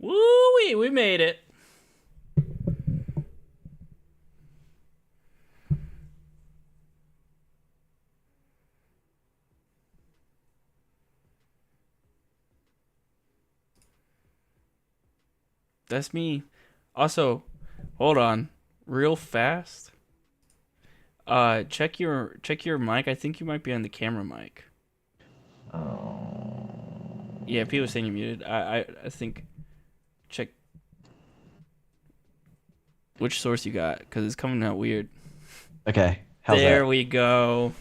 Woo-wee, we made it. That's me. Also, hold on, real fast. Check your mic. I think you might be on the camera mic. Oh. Yeah, people saying you're muted. I think. Check which source you got, because it's coming out weird. Okay. How's there that? we go.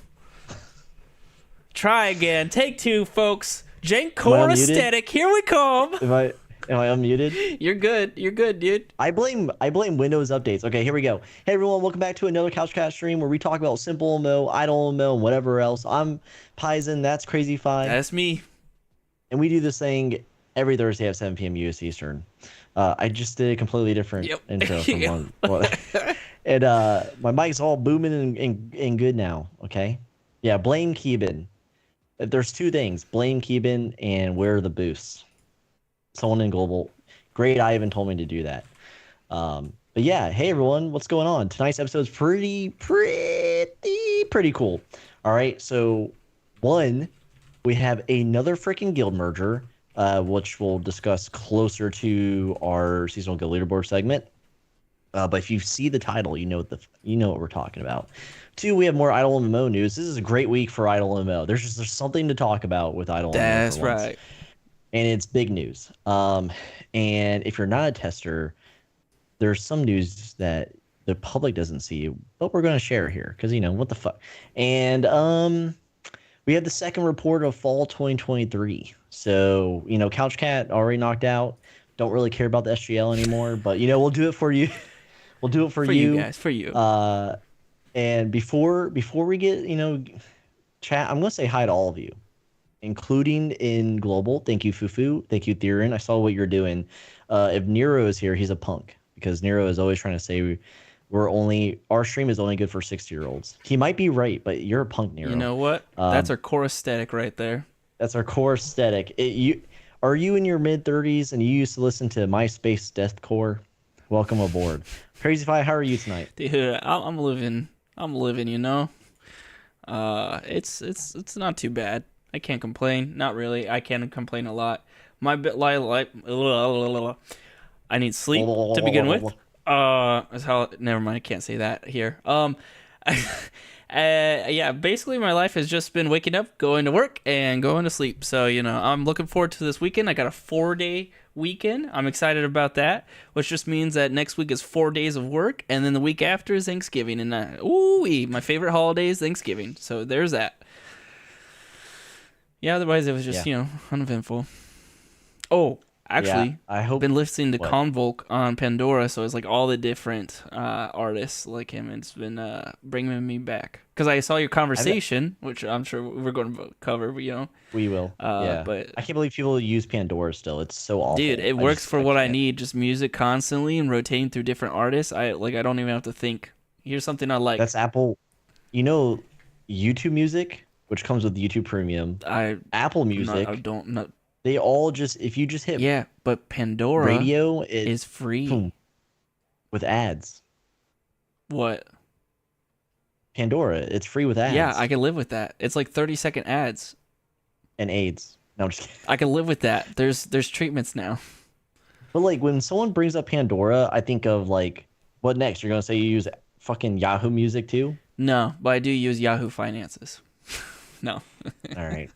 Try again. Take two, folks. Jank core aesthetic. Here we come. Am I unmuted? You're good. You're good, dude. I blame Windows updates. Okay, here we go. Hey everyone, welcome back to another Couch Cat stream where we talk about SimpleMMO, IdleMMO, and whatever else. I'm Paisen. That's Crazy Fi. That's me. And we do this thing every Thursday at 7 p.m. US Eastern. I just did a completely different intro from one. And my mic's all booming and good now. Okay. Yeah. Blame Keybin. There's two things: blame Keybin and where are the boosts. Someone in global, great Ivan told me to do that. But yeah, hey everyone, what's going on? Tonight's episode is pretty cool. All right, so one, we have another freaking guild merger, which we'll discuss closer to our seasonal guild leaderboard segment. But if you see the title, you know what we're talking about. Two, we have more IdleMMO news. This is a great week for IdleMMO. There's something to talk about with IdleMMO. That's right. And it's big news. And if you're not a tester, there's some news that the public doesn't see, but we're going to share here because, what the fuck. And we have the second report of fall 2023. So, Couch Cat already knocked out. Don't really care about the SGL anymore, but, we'll do it for you. We'll do it for you guys, for you. And before we get, chat, I'm going to say hi to all of you, including in global. Thank you, Fufu. Thank you, Theron. I saw what you're doing. If Nero is here, he's a punk because Nero is always trying to say our stream is only good for 60-year-olds. He might be right, but you're a punk, Nero. You know what? That's our core aesthetic right there. That's our core aesthetic. Are you in your mid-30s and you used to listen to MySpace deathcore? Welcome aboard. Crazy Fi, how are you tonight? Dude, I'm living. You know. It's not too bad. I can't complain. Not really. I can complain a lot. My bit I need sleep to begin with. That's how. Never mind. I can't say that here. Yeah. Basically, my life has just been waking up, going to work, and going to sleep. So I'm looking forward to this weekend. I got a 4-day weekend. I'm excited about that, which just means that next week is 4 days of work, and then the week after is Thanksgiving. And my favorite holiday is Thanksgiving. So there's that. Yeah. Otherwise, it was just uneventful. Oh. Actually, I've been listening to Convolk on Pandora, so it's like all the different artists like him, and it's been bringing me back. Because I saw your conversation, which I'm sure we're going to cover, but we will. But I can't believe people use Pandora still. It's so awful. Dude, it works for what I need. Just music constantly and rotating through different artists. I don't even have to think. Here's something I like. That's Apple. YouTube Music, which comes with YouTube Premium. Apple Music. They all if you just hit but Pandora radio is free. Boom, with ads. What? Pandora, it's free with ads. Yeah, I can live with that. It's like 30-second ads. And AIDS. No, I'm just kidding. I can live with that. There's treatments now. But like when someone brings up Pandora, I think of like, what next? You're gonna say you use fucking Yahoo Music too? No, but I do use Yahoo Finances. No. All right.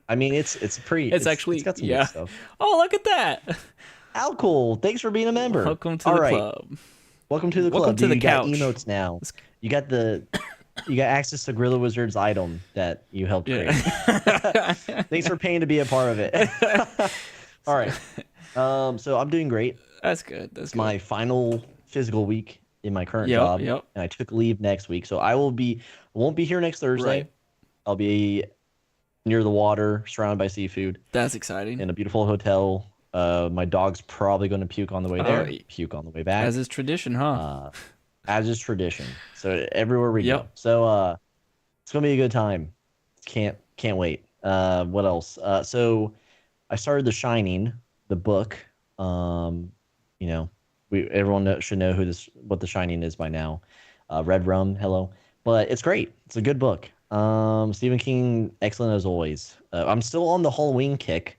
I mean, it's actually it's got some good stuff. Oh, look at that! How cool! Thanks for being a member. Welcome to the club. Welcome to the club. Welcome to the couch. You got emotes now. You got access to Gorilla Wizard's item that you helped create. Thanks for paying to be a part of it. All right. So I'm doing great. That's good. That's my final physical week in my current job, and I took leave next week, so I won't be here next Thursday. Right. I'll be near the water, surrounded by seafood. That's exciting. In a beautiful hotel. My dog's probably going to puke on the way there, puke on the way back. As is tradition, huh? As is tradition. So everywhere we go. So it's going to be a good time. Can't wait. What else? So I started The Shining, the book. Everyone should know what The Shining is by now. Red Rum, hello. But it's great. It's a good book. Stephen King, excellent as always. I'm still on the Halloween kick.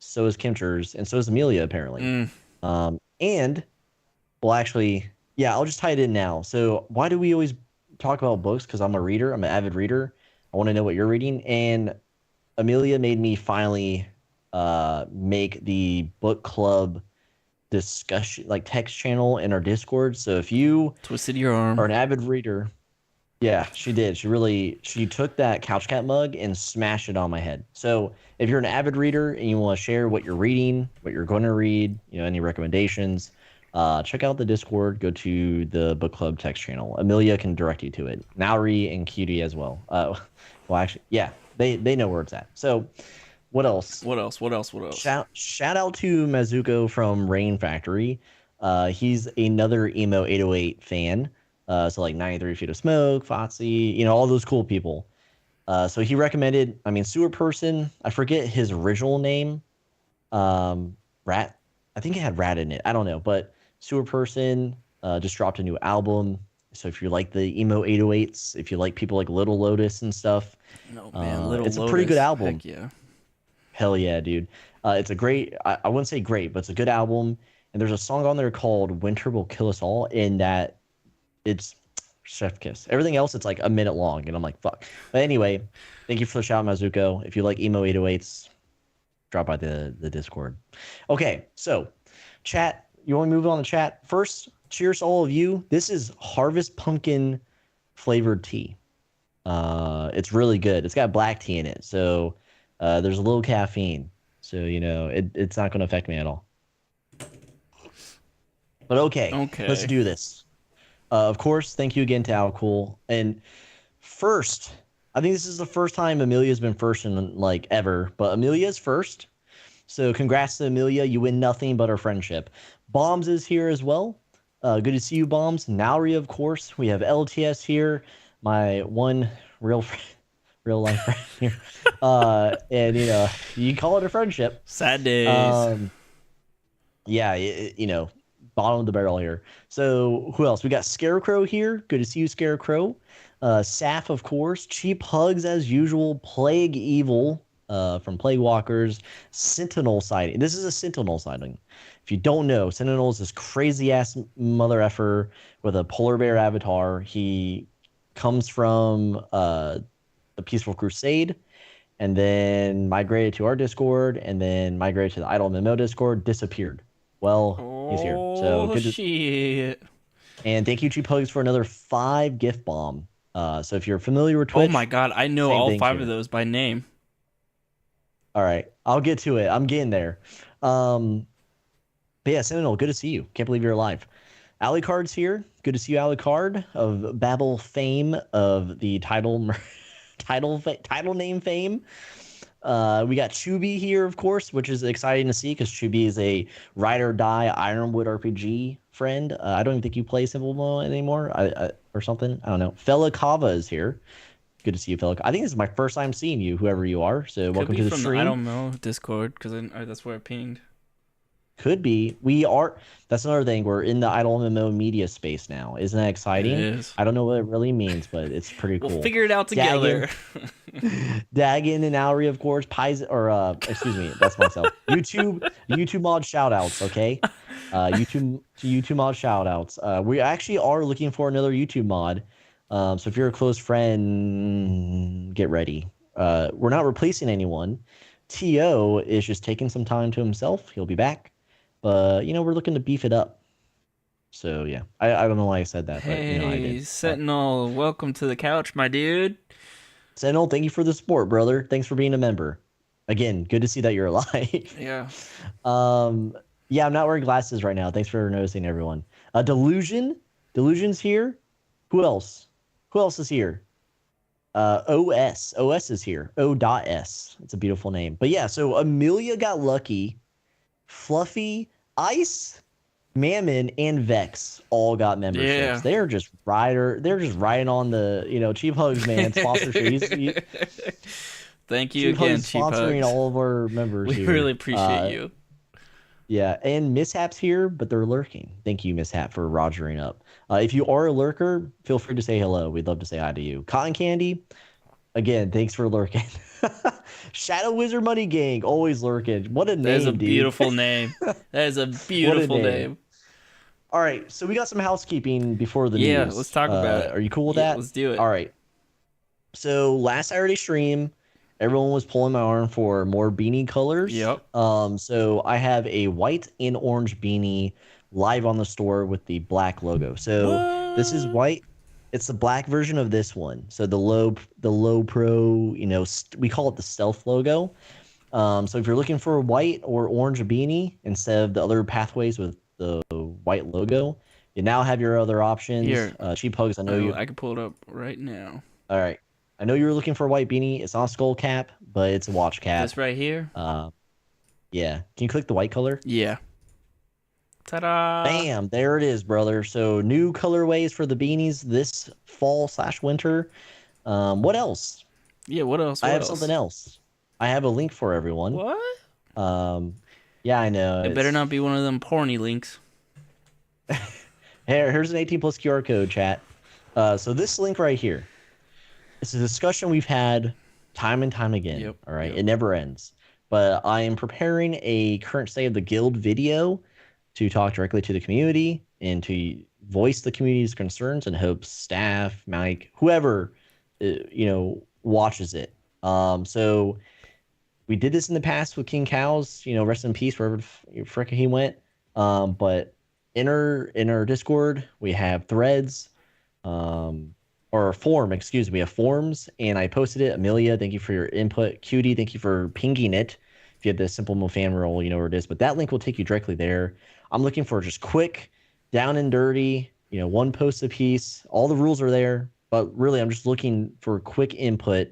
So is Kimchers, and so is Amelia, apparently. I'll just tie it in now. So why do we always talk about books? Because I'm a reader. I'm an avid reader. I want to know what you're reading. And Amelia made me finally make the book club discussion, like text channel in our Discord. So if you twisted your arm are an avid reader... Yeah, she did. She took that couch cat mug and smashed it on my head. So if you're an avid reader and you want to share what you're reading, what you're going to read, any recommendations, check out the Discord. Go to the book club text channel. Amelia can direct you to it. Nauri and Cutie as well. They know where it's at. So what else? What else? Shout out to Mazuko from Rain Factory. He's another Emo 808 fan. So like 93 Feet of Smoke, Fotsy, all those cool people. So he recommended, Sewer Person, I forget his original name. Rat, I think it had Rat in it. I don't know, but Sewer Person just dropped a new album. So if you like the Emo 808s, if you like people like Little Lotus and stuff, it's a pretty good album. Heck yeah. Hell yeah, dude. It's a great, I wouldn't say great, but it's a good album. And there's a song on there called Winter Will Kill Us All, in that it's chef kiss. Everything else, it's like a minute long, and I'm like, fuck. But anyway, thank you for the shout, Mazuko. If you like Emo 808s, drop by the Discord. Okay, so chat. You want to move on to chat? First, cheers to all of you. This is Harvest Pumpkin flavored tea. It's really good. It's got black tea in it, so there's a little caffeine. So, it's not going to affect me at all. But okay, let's do this. Of course, thank you again to Alcool. And first, I think this is the first time Amelia's been first in like ever, but Amelia's first. So congrats to Amelia. You win nothing but our friendship. Bombs is here as well. Good to see you, Bombs. Nauri, of course. We have LTS here, my one real real life friend here. And you call it a friendship. Sad days. Um, yeah, bottom of the barrel here. So who else? We got Scarecrow here. Good to see you, Scarecrow. Saf, of course. Cheap Hugs as usual. Plague Evil from Plague Walkers. Sentinel sighting. This is a Sentinel sighting. If you don't know, Sentinel is this crazy ass mother effer with a polar bear avatar. He comes from the Peaceful Crusade, and then migrated to our Discord, and then migrated to the IdleMMO Discord. Disappeared. Well, he's here. So Oh good to... shit! And thank you, Cheap Hugs, for another 5 gift bomb. So if you're familiar with Oh Twitch, my god, I know same all thing 5 here. of those by name. All right, I'll get to it. I'm getting there. But yeah, Sentinel, good to see you. Can't believe you're alive. Alucard's here. Good to see you, Alucard, of Babel fame, of the title name fame. We got Chubi here, of course, which is exciting to see because Chubi is a ride or die Ironwood RPG friend. I don't even think you play SimpleMMO anymore, or something. I don't know. Fella Kava is here. Good to see you, Fella. I think this is my first time seeing you, whoever you are. So welcome to the stream. I don't know, Discord, because that's where I pinged. Could be. We are. That's another thing. We're in the IdleMMO media space now. Isn't that exciting? It is. I don't know what it really means, but it's pretty cool. We'll figure it out together. Dagon and Auri, of course. Paisen, or excuse me, that's myself. YouTube mod shoutouts, okay? YouTube mod shoutouts. We actually are looking for another YouTube mod. So if you're a close friend, get ready. We're not replacing anyone. To is just taking some time to himself. He'll be back. But we're looking to beef it up. So yeah, I don't know why I said that, but I did. Sentinel, welcome to the couch, my dude. Sentinel, thank you for the support, brother. Thanks for being a member. Again, good to see that you're alive. Yeah. Yeah, I'm not wearing glasses right now. Thanks for noticing, everyone. Delusion's here. Who else? Who else is here? OS is here. O.S. It's a beautiful name. But yeah, so Amelia got lucky. Fluffy, Ice, Mammon, and Vex all got memberships. Yeah. They're just riding on the Cheap Hugs, man. Sponsorship. Thank you again, Cheap Hugs. Sponsoring all of our members. We really appreciate you. Yeah, and Mishap's here, but they're lurking. Thank you, Mishap, for rogering up. If you are a lurker, feel free to say hello. We'd love to say hi to you. Cotton Candy, again, thanks for lurking. Shadow Wizard Money Gang, always lurking. What a name, dude. That is a beautiful name. That is a beautiful name. All right, so we got some housekeeping before the news. Yeah, let's talk about it. Are you cool with that? Let's do it. All right. So last Saturday stream, everyone was pulling my arm for more beanie colors. Yep. So I have a white and orange beanie live on the store with the black logo. So this is white. It's the black version of this one. So the low pro, we call it the stealth logo. So if you're looking for a white or orange beanie instead of the other pathways with the white logo, you now have your other options. Here. Cheap Hugs, I can pull it up right now. All right. I know you were looking for a white beanie. It's not a skull cap, but it's a watch cap. This right here? Yeah. Can you click the white color? Yeah. Ta-da! Bam! There it is, brother. So new colorways for the beanies this fall/winter. What else? Yeah, what else? I have something else. I have a link for everyone. What? Yeah, I know. It better not be one of them porny links. Here's an 18+ QR code, chat. So this link right here, it's a discussion we've had time and time again. Yep. All right. Yep. It never ends. But I am preparing a current state of the guild video to talk directly to the community and to voice the community's concerns and hopes staff, Mike, whoever, watches it. So we did this in the past with King Cows, rest in peace, wherever the frick he went. But in our Discord, we have threads, or a form, excuse me, we have forms, and I posted it. Amelia, thank you for your input. Cutie, thank you for pinging it. If you have the SimpleMMO fan roll, you know where it is. But that link will take you directly there. I'm looking for just quick, down and dirty, one post a piece. All the rules are there, but really I'm just looking for quick input.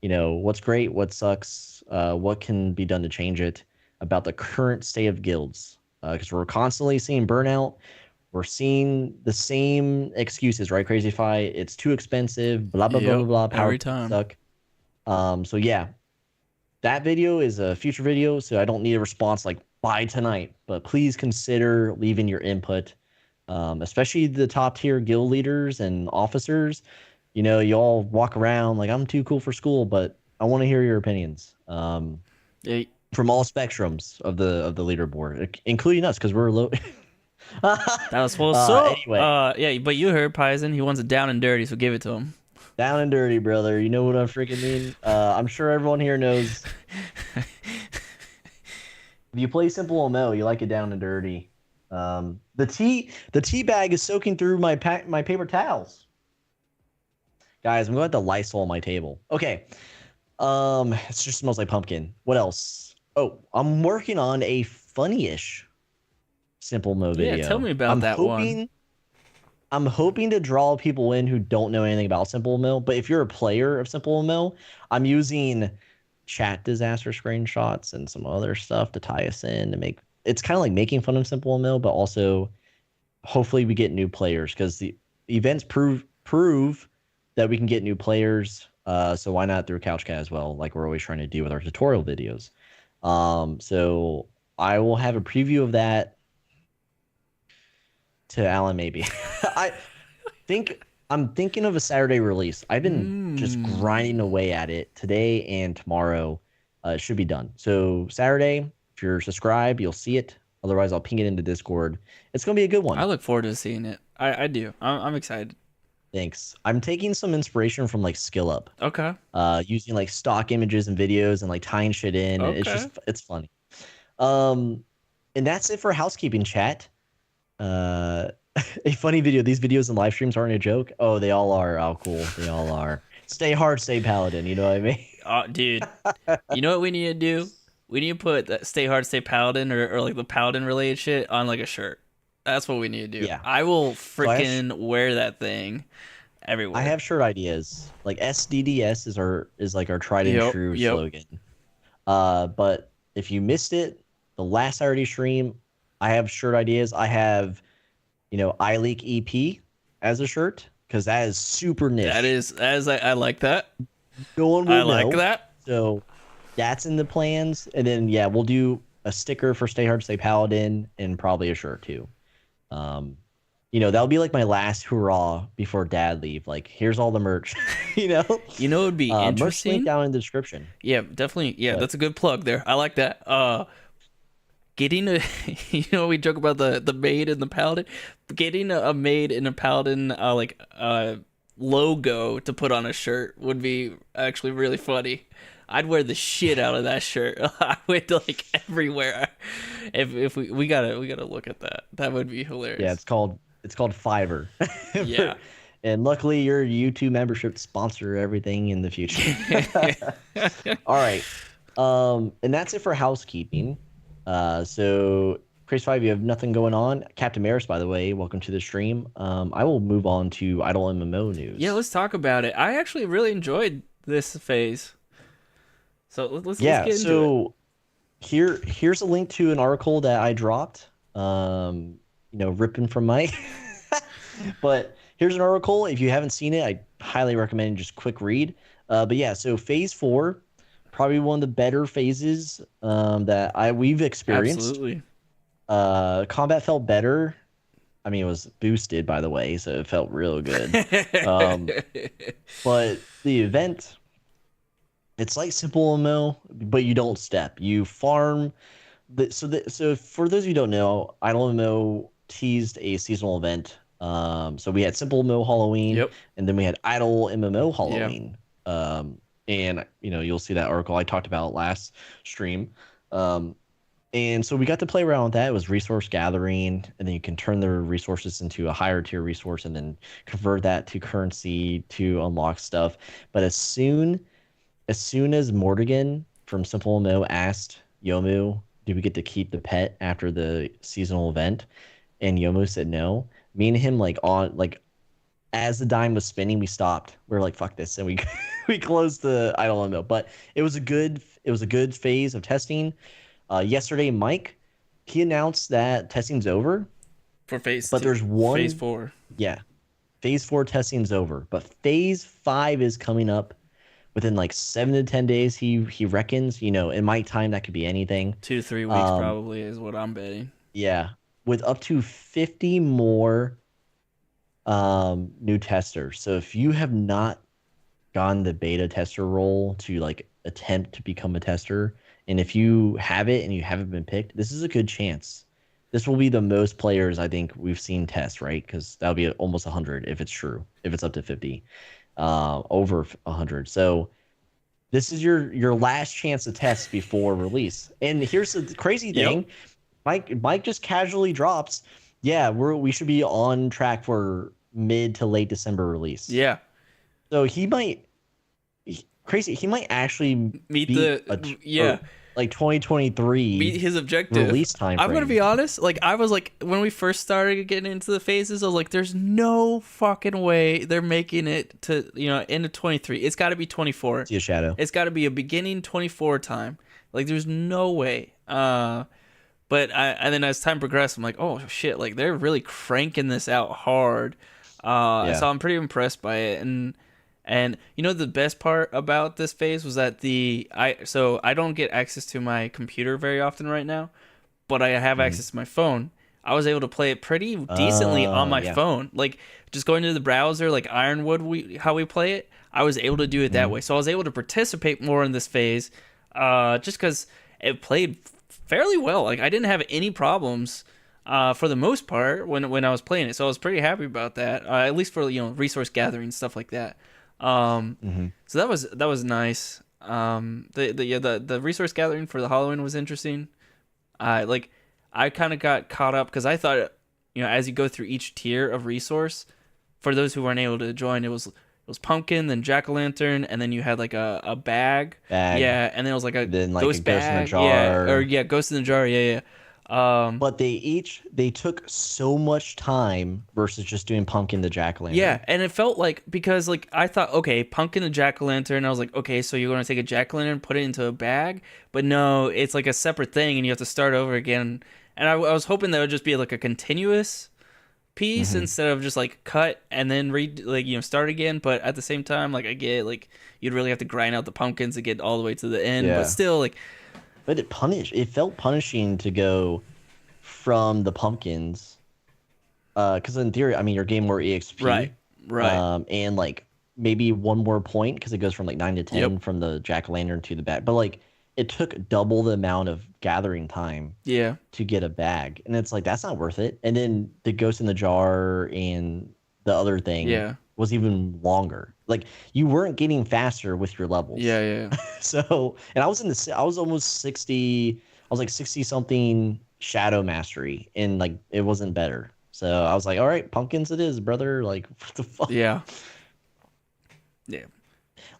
What's great, what sucks, what can be done to change it about the current state of guilds. Because we're constantly seeing burnout. we're seeing the same excuses, right? Crazy Fi, it's too expensive, blah blah blah blah Yep. blah. Power Every time. suck. So yeah, that video is a future video, so I don't need a response like by tonight. But please consider leaving your input, especially the top tier guild leaders and officers. You know, you all walk around like I'm too cool for school, but I want to hear your opinions. Yeah, From all spectrums of the leaderboard, including us, because we're low. that was what's up. Anyway, Yeah, but you heard Paisen. He wants it down and dirty, so give it to him. down and dirty, brother. You know what I freaking mean? I'm sure everyone here knows. If you play SimpleMMO, you like it down and dirty. The tea bag is soaking through my paper towels. Guys, I'm going to have to Lysol my table. Okay. It just smells like pumpkin. What else? Oh, I'm working on a funny-ish SimpleMMO video. Yeah, tell me about that one. I'm hoping to draw people in who don't know anything about SimpleMMO, but if you're a player of SimpleMMO, I'm using chat disaster screenshots and some other stuff to tie us in to make it's kind of like making fun of SimpleMMO, but also hopefully we get new players because the events prove that we can get new players. So why not through CouchCat as well, like we're always trying to do with our tutorial videos. So I will have a preview of that to Alan maybe. I'm thinking of a Saturday release. I've been just grinding away at it today and tomorrow. It should be done. So Saturday, if you're subscribed, you'll see it. Otherwise, I'll ping it into Discord. It's gonna be a good one. I look forward to seeing it. I do. I'm excited. Thanks. I'm taking some inspiration from like Skill Up. Okay. Using like stock images and videos and like tying shit in. Okay. It's funny. And that's it for housekeeping chat. A funny video. These videos and live streams aren't a joke. Oh, they all are. Oh, cool. They all are. Stay hard, stay paladin. You know what I mean? Dude. You know what we need to do? We need to put that stay hard, stay paladin or like the paladin related shit on like a shirt. That's what we need to do. Yeah. I will freaking wear that thing everywhere. I have shirt ideas. Like SDDS is like our tried and true slogan. But if you missed it, the last Saturday stream, I have shirt ideas. I have, iLeak EP as a shirt because that is super niche. That is, I like that. No one will like know. that. So that's in the plans. And then, yeah, we'll do a sticker for Stay Hard, Stay Paladin and probably a shirt too. That'll be like my last hurrah before dad leave. Like, here's all the merch, it would be interesting. Merch link down in the description. Yeah, definitely. Yeah, that's a good plug there. I like that. Getting a, we joke about the maid and the paladin. Getting a maid and a paladin logo to put on a shirt would be actually really funny. I'd wear the shit out of that shirt. I would like everywhere. If we gotta look at that. That would be hilarious. Yeah, it's called Fiverr. Yeah. And luckily your YouTube membership sponsor everything in the future. All right. And that's it for housekeeping. So Chris 5, you have nothing going on. Captain Maris, by the way, welcome to the stream. I will move on to IdleMMO news. Yeah, let's talk about it. I actually really enjoyed this phase. So let's get into it. Here's a link to an article that I dropped. Ripping from Mike. But here's an article. If you haven't seen it, I highly recommend just quick read. But yeah, so phase 4, probably one of the better phases that we've experienced. Absolutely. Combat felt better. I mean, it was boosted, by the way, so it felt real good. But the event, it's like SimpleMMO, but you don't step. You farm. So for those of you who don't know, IdleMMO teased a seasonal event. So we had SimpleMMO Halloween, and then we had IdleMMO Halloween. And you'll see that article I talked about last stream. And so we got to play around with that. It was resource gathering, and then you can turn the resources into a higher tier resource and then convert that to currency to unlock stuff. But as soon as Mordigan from SimpleMMO asked Yomu, do we get to keep the pet after the seasonal event? And Yomu said no. Me and him, as the dime was spinning, we stopped. We were like, fuck this. And we closed the IdleMMO. But it was a good phase of testing. Yesterday, Mike, he announced that testing's over. For phase But 2. there's one. Phase 4. Yeah. Phase 4 testing is over, but phase 5 is coming up within like 7 to 10 days. He reckons, in my time that could be anything. 2-3 weeks probably is what I'm betting. Yeah, with up to 50 more new testers. So if you have not gone the beta tester role to like attempt to become a tester, and if you have it and you haven't been picked, this is a good chance. This will be the most players I think we've seen test, right? Because that'll be almost 100 if it's true. If it's up to 50, over 100. So this is your last chance to test before release. And here's the crazy thing: Mike just casually drops, yeah, we should be on track for mid to late December release. Yeah. So he might actually meet like 2023 meet his objective release time. I'm gonna be honest, like I was like, when we first started getting into the phases, I was like, there's no fucking way they're making it to end of 23. It's got to be 24. See a shadow. It's got to be a beginning 24 time. Like there's no way. But and then as time progressed, I'm like, oh shit, like they're really cranking this out hard. So I'm pretty impressed by it. And the best part about this phase was that I don't get access to my computer very often right now, but I have access to my phone. I was able to play it pretty decently on my phone. Like just going to the browser, like Ironwood, how we play it, I was able to do it that way. So I was able to participate more in this phase, just because it played fairly well. Like I didn't have any problems for the most part when I was playing it. So I was pretty happy about that, at least for resource gathering, stuff like that. So that was nice. The resource gathering for the Halloween was interesting. I kind of got caught up because I thought, as you go through each tier of resource, for those who weren't able to join, it was pumpkin, then jack-o'-lantern, and then you had like a bag. Yeah, and then it was like a ghost bag. In the jar. Ghost in the jar. Yeah. But they took so much time versus just doing pumpkin to jack-o'-lantern. Yeah, and it felt like, because like I thought, okay, pumpkin to jack-o'-lantern, I was like, okay, so you're gonna take a jack-o'-lantern, put it into a bag, but no, it's like a separate thing, and you have to start over again. And I was hoping that would just be like a continuous piece instead of just like cut and then start again. But at the same time, like I get like you'd really have to grind out the pumpkins to get all the way to the end. But still, like. But it felt punishing to go from the pumpkins, because in theory, I mean, you're getting more EXP, right, and like maybe one more point because it goes from like 9 to 10 from the jack-o'-lantern to the bag. But like it took double the amount of gathering time, to get a bag, and it's like that's not worth it. And then the ghost in the jar and the other thing, was even longer. Like you weren't getting faster with your levels. Yeah. So, and I was almost 60. I was like 60 something shadow mastery, and like it wasn't better. So I was like, all right, pumpkins it is, brother. Like what the fuck? Yeah.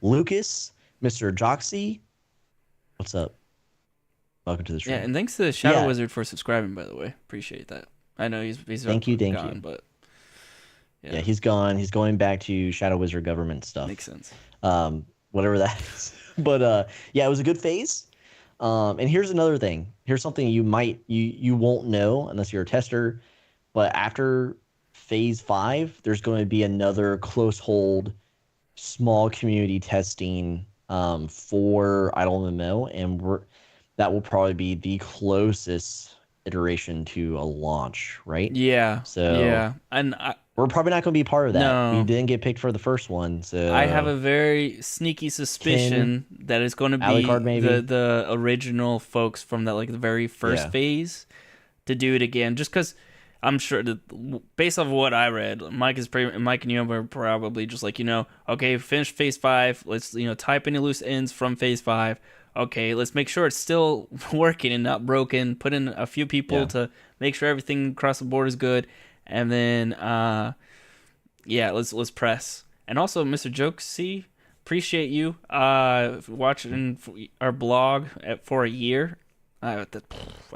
Lucas, Mr. Joxy, what's up? Welcome to the stream. Yeah, and thanks to Shadow Wizard for subscribing, by the way. Appreciate that. I know he's thank you. But yeah, he's gone. He's going back to Shadow Wizard government stuff. Makes sense. Whatever that is. But it was a good phase. And here's another thing. Here's something you won't know unless you're a tester. But after phase 5, there's going to be another close hold, small community testing for IdleMMO, and that will probably be the closest iteration to a launch, right? Yeah. So and we're probably not going to be part of that. No. We didn't get picked for the first one, so I have a very sneaky suspicion that it's going to be the original folks from that like the very first phase to do it again. Just because I'm sure that based off of what I read, Mike and you are probably just like okay, finish phase 5. Let's type any loose ends from phase 5. Okay, let's make sure it's still working and not broken. Put in a few people to make sure everything across the board is good. And then, let's press. And also, Mr. Jokesy, appreciate you watching our blog for a year. I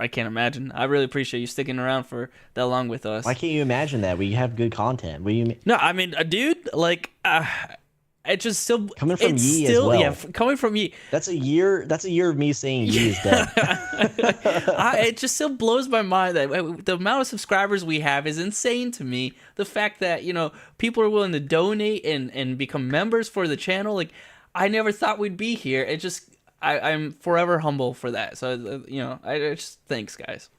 can't imagine. I really appreciate you sticking around for that long with us. Why can't you imagine that? We have good content. No, I mean, dude, like, it just still coming from it's Yi still, as well. Yeah, coming from Yi. That's a year of me saying Yi is dead. It just still blows my mind that the amount of subscribers we have is insane to me. The fact that, you know, people are willing to donate and become members for the channel, like, I never thought we'd be here. It just, I'm forever humble for that. So, you know, I just, thanks, guys.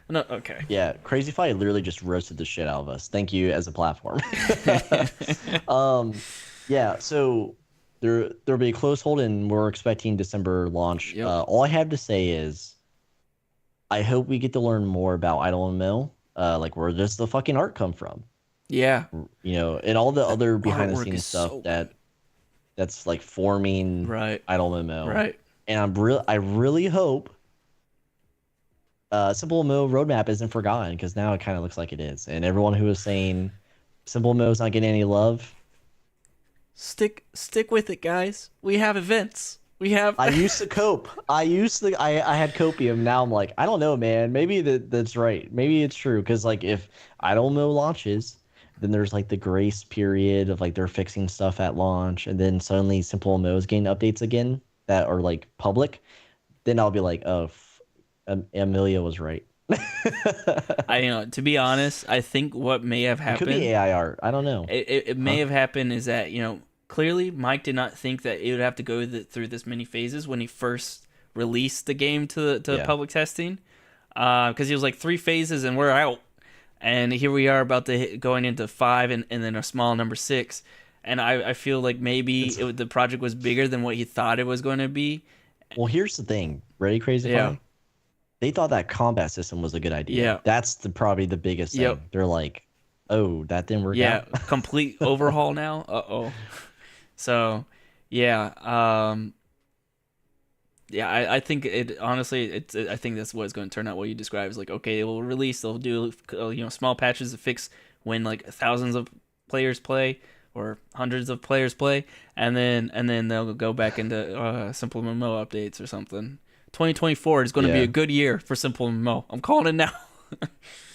No, okay. Yeah, Crazy Fi literally just roasted the shit out of us. Thank you as a platform. Yeah, so there'll be a close hold, and we're expecting December launch. Yep. All I have to say is, I hope we get to learn more about IdleMMO, like where does the fucking art come from? Yeah. You know, and all the other behind the artwork scenes is stuff so that's like forming right. IdleMMO. Right. And I really hope SimpleMMO roadmap isn't forgotten, because now it kind of looks like it is. And everyone who was saying SimpleMMO is not getting any love, stick with it, guys. We have events. We have. I used to cope. I had copium. Now I'm like, I don't know, man. Maybe that's right. Maybe it's true, because like if IdleMMO launches, then there's like the grace period of like they're fixing stuff at launch, and then suddenly SimpleMMO is getting updates again that are like public. Then I'll be like, oh, Amelia was right. To be honest, I think what may have happened, it could be AI art. I don't know. It may have happened is that, you know, clearly Mike did not think that it would have to go through this many phases when he first released the game to public testing, because he was like 3 phases and we're out, and here we are about to going into 5 and then a small number 6, and I feel like maybe the project was bigger than what he thought it was going to be. Well, here's the thing. Ready, Crazy Fi? They thought that combat system was a good idea. Yeah. That's probably the biggest thing. Yep. They're like, oh, that didn't work out. Yeah, complete overhaul now. Uh-oh. So, yeah. I think it, honestly, I think that's what it's going to turn out. What you describe is like, okay, it will release, they'll do, you know, small patches to fix when like thousands of players play or hundreds of players play, and then they'll go back into SimpleMMO updates or something. 2024 is going to be a good year for SimpleMMO. I'm calling it now.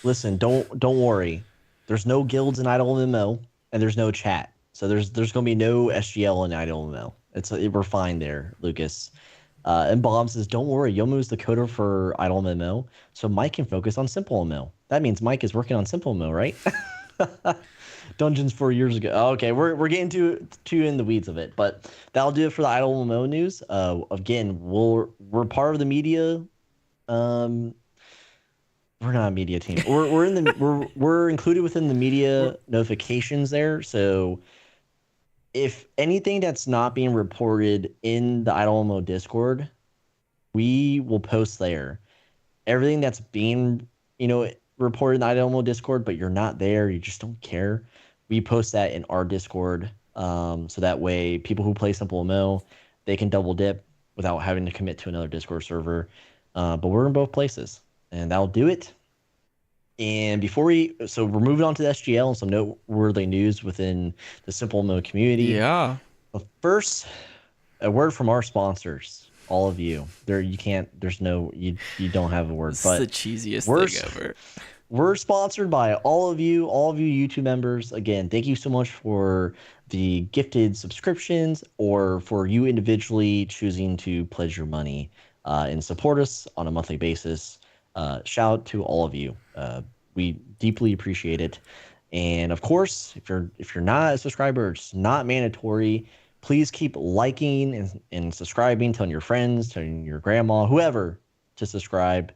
Listen, don't worry. There's no guilds in IdleMMO, and there's no chat. So there's going to be no SGL in IdleMMO. We're fine there, Lucas. And Bob says, don't worry, Yomu is the coder for IdleMMO, so Mike can focus on SimpleMMO. That means Mike is working on SimpleMMO, right? Dungeons 4 years ago. Okay, we're getting too in the weeds of it, but that'll do it for the IdleMMO news. Again, we're part of the media. We're not a media team. We're included within the media notifications there. So if anything that's not being reported in the IdleMMO Discord, we will post there. Everything that's being, you know, reported in the IdleMMO Discord, but you're not there, you just don't care, we post that in our Discord, so that way people who play SimpleMMO, they can double dip without having to commit to another Discord server. But we're in both places, and that'll do it. And so we're moving on to the SGL and some noteworthy news within the SimpleMMO community. Yeah. But first, a word from our sponsors. All of you. You don't have a word. This but is the cheesiest thing ever. We're sponsored by all of you YouTube members. Again, thank you so much for the gifted subscriptions, or for you individually choosing to pledge your money and support us on a monthly basis. Shout out to all of you. We deeply appreciate it. And of course, if you're not a subscriber, it's not mandatory. Please keep liking and subscribing, telling your friends, telling your grandma, whoever, to subscribe.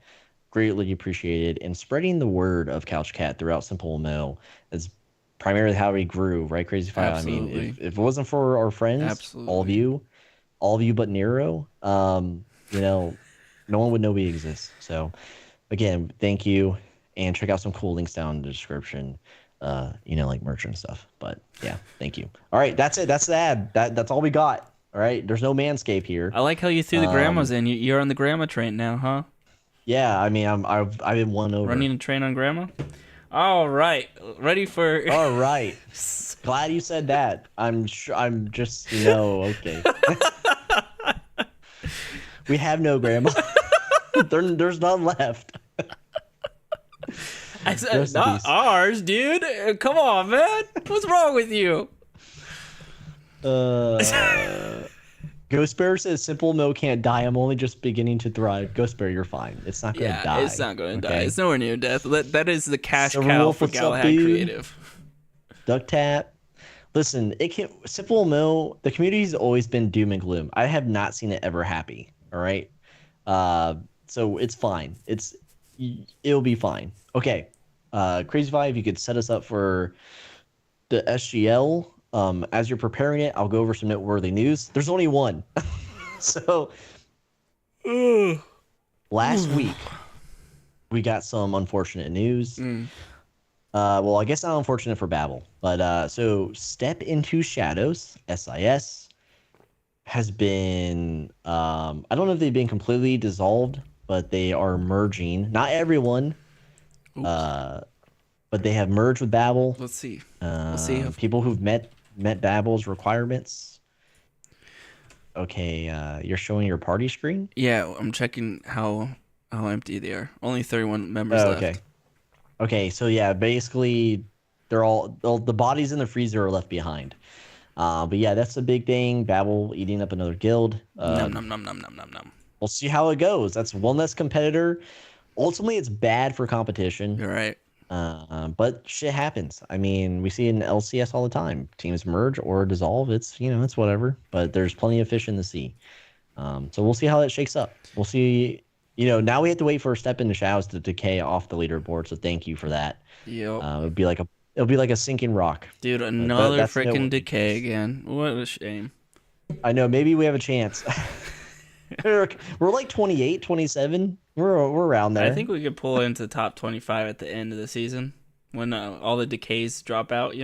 Greatly appreciated. And spreading the word of Couch Cat throughout SimpleMMO is primarily how we grew, right, Crazy Fi? I mean, if it wasn't for our friends, all of you but Nero, you know, no one would know we exist. So again, thank you, and check out some cool links down in the description. You know, like merch and stuff. But yeah, thank you. All right, that's it. That's the ad. That's all we got. All right, there's no Manscaped here. I like how you threw the grandmas in. You're on the grandma train now, huh? Yeah, I mean, I've been won over. Running a train on grandma. All right, ready for. All right, glad you said that. I'm just, you know, okay. We have no grandma. There's none left. I said, not ours, dude. Come on, man. What's wrong with you? Ghost Bear says SimpleMMO can't die. I'm only just beginning to thrive. Ghost Bear, you're fine. It's not gonna Yeah, it's die. not going to die. Okay. It's nowhere near death. That is the cash cow Silverwolf, for what's up, Galahad dude? Creative. Duck Tap. Listen, it can SimpleMMO. The community's always been doom and gloom. I have not seen it ever happy. All right. So it's fine. It'll be fine. Okay. Crazy Five, you could set us up for the SGL. As you're preparing it, I'll go over some noteworthy news. There's only one. So last week we got some unfortunate news. Well, I guess not unfortunate for Babel, but so Step Into Shadows, SIS, has been I don't know if they've been completely dissolved, but they are merging. Not everyone, but they have merged with Babel. Let's see. Let's see. People who've met Babel's requirements. Okay, you're showing your party screen? Yeah, I'm checking how empty they are. Only 31 members left. Okay. Okay, so yeah, basically they're all the bodies in the freezer are left behind. But yeah, that's the big thing. Babel eating up another guild. Nom nom nom nom nom nom nom. We'll see how it goes. That's one less competitor. Ultimately, it's bad for competition. You're right. But shit happens. I mean, we see it in LCS all the time. Teams merge or dissolve. It's it's whatever. But there's plenty of fish in the sea. So we'll see how that shakes up. We'll see. Now we have to wait for a Step Into Shadows to decay off the leaderboard. So thank you for that. Yep. It'll be like a sinking rock. Dude, another freaking decay again. What a shame. I know. Maybe we have a chance. We're like 28, 27. We're around there. I think we could pull into top 25 at the end of the season when all the decays drop out,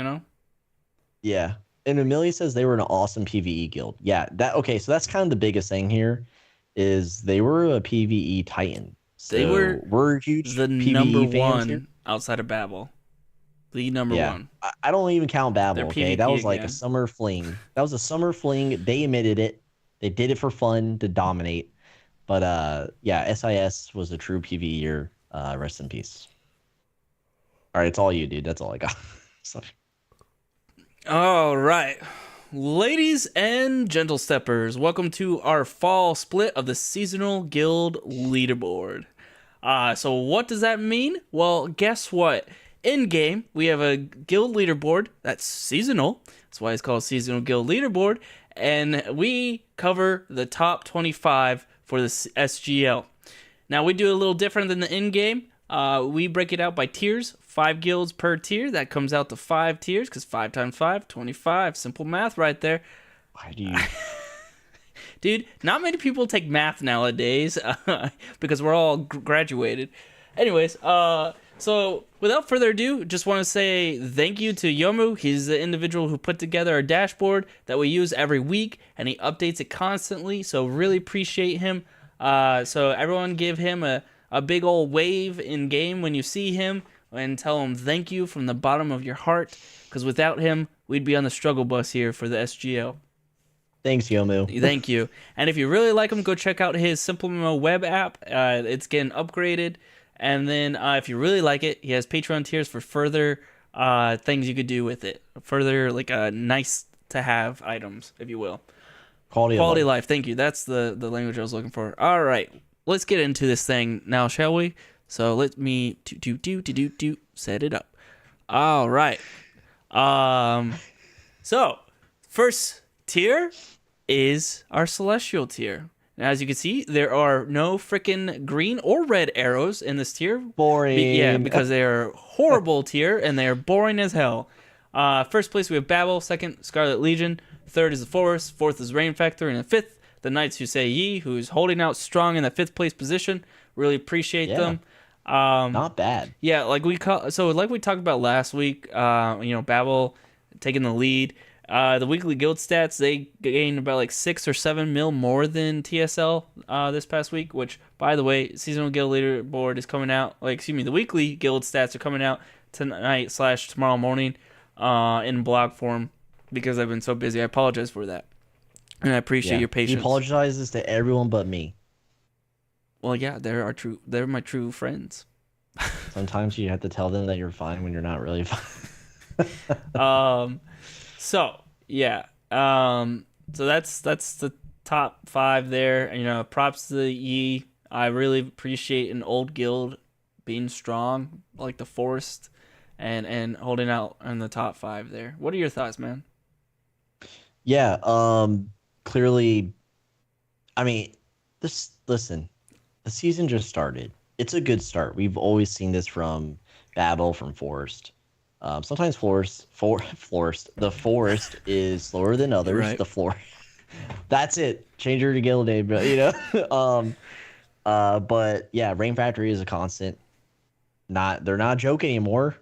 Yeah. And Amelia says they were an awesome PvE guild. Yeah, okay, so that's kind of the biggest thing here is they were a PvE titan. So we're huge the PvE number fans one here. Outside of Babel. The number one. I don't even count Babel, They're okay? PvP That was like again. a summer fling. That was a summer fling. They admitted it. They did it for fun to dominate. But yeah, SIS was a true PvE year. Rest in peace. All right, it's all you, dude. That's all I got. So. All right. Ladies and gentle steppers, welcome to our fall split of the Seasonal Guild Leaderboard. So what does that mean? Well, guess what? In game, we have a guild leaderboard that's seasonal. That's why it's called Seasonal Guild Leaderboard. And we cover the top 25 for the SGL. Now, we do a little different than the in-game. We break it out by tiers, 5 guilds per tier. That comes out to 5 tiers, because 5 times 5, 25. Simple math right there. Why do you... Dude, not many people take math nowadays, because we're all graduated. Anyways, so without further ado, just want to say thank you to Yomu. He's the individual who put together our dashboard that we use every week, and he updates it constantly, so really appreciate him. So everyone give him a big old wave in game when you see him, and tell him thank you from the bottom of your heart, because without him, we'd be on the struggle bus here for the SGL. Thanks, Yomu. Thank you. And if you really like him, go check out his SimpleMMO web app. It's getting upgraded. And then if you really like it, he has Patreon tiers for further things you could do with it. Further, like nice to have items, if you will. Quality of life. Thank you. That's the language I was looking for. All right. Let's get into this thing now, shall we? So let me set it up. All right. So first tier is our Celestial tier. Now, as you can see, there are no freaking green or red arrows in this tier. Boring. Yeah, because they are horrible tier, and they are boring as hell. First place, we have Babel. Second, Scarlet Legion. Third is the Forest. Fourth is Rain Factor. And the fifth, the Knights Who Say Ye, who's holding out strong in the 5th place position. Really appreciate them. Not bad. Yeah, like we talked about last week, Babel taking the lead. The weekly guild stats, they gained about like 6 or 7 mil more than TSL this past week, which, by the way, Seasonal Guild Leaderboard is coming out, the weekly guild stats are coming out tonight/tomorrow morning in blog form, because I've been so busy. I apologize for that. And I appreciate your patience. He apologizes to everyone but me. Well, yeah, they're my true friends. Sometimes you have to tell them that you're fine when you're not really fine. So, yeah. So that's the top 5 there. You know, props to Yi. I really appreciate an old guild being strong, like the Forest, and holding out in the top 5 there. What are your thoughts, man? Yeah. Clearly, I mean, listen, the season just started. It's a good start. We've always seen this from Babel, from Forest. Sometimes Forest. The Forest is slower than others. Right. The floor. That's it. Change your guild name, but yeah, Rain Factory is a constant. They're not a joke anymore.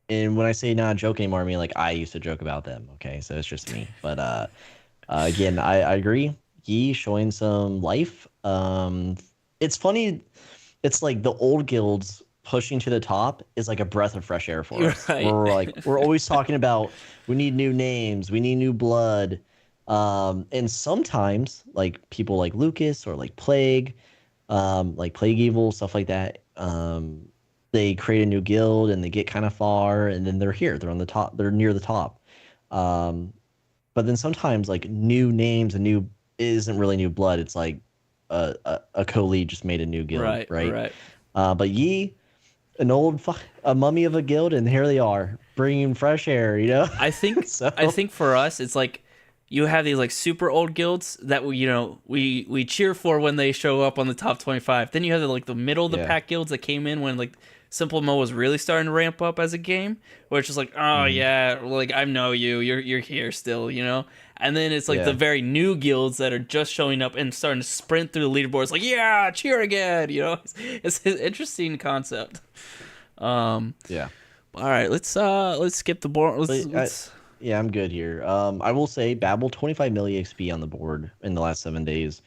And when I say not a joke anymore, I mean like I used to joke about them. Okay, so it's just me. But again, I agree. Yi showing some life. It's funny. It's like the old guilds pushing to the top is like a breath of fresh air for us. Right. We're always talking about we need new names, we need new blood. And sometimes like people like Lucas or like Plague Evil, stuff like that. They create a new guild and they get kind of far and then they're here. They're on the top, they're near the top. But then sometimes like new names and new isn't really new blood. It's like a co-lead just made a new guild, right? But Yi, a mummy of a guild, and here they are bringing fresh air. I think I think for us, it's like you have these like super old guilds that we cheer for when they show up on the top 25. Then you have the middle of the pack guilds that came in when like SimpleMMO was really starting to ramp up as a game, where it's just like, oh yeah, like I know you're here still, And then it's like the very new guilds that are just showing up and starting to sprint through the leaderboards, like yeah, cheer again, It's an interesting concept. Yeah. All right, let's skip the board. Yeah, I'm good here. I will say Babel 25 million XP on the board in the last 7 days,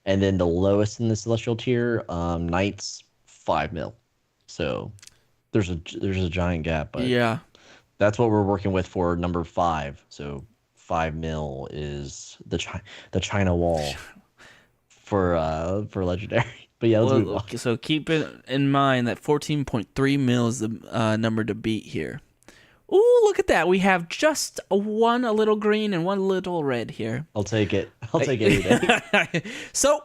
and then the lowest in the celestial tier, Knights 5 mil. So there's a giant gap, but yeah, that's what we're working with for number 5. So 5 mil is the China wall for legendary. But yeah, let's move on. So keep it in mind that 14.3 mil is the number to beat here. Ooh, look at that. We have just a little green and one little red here. I'll take it. I'll take it every day. So,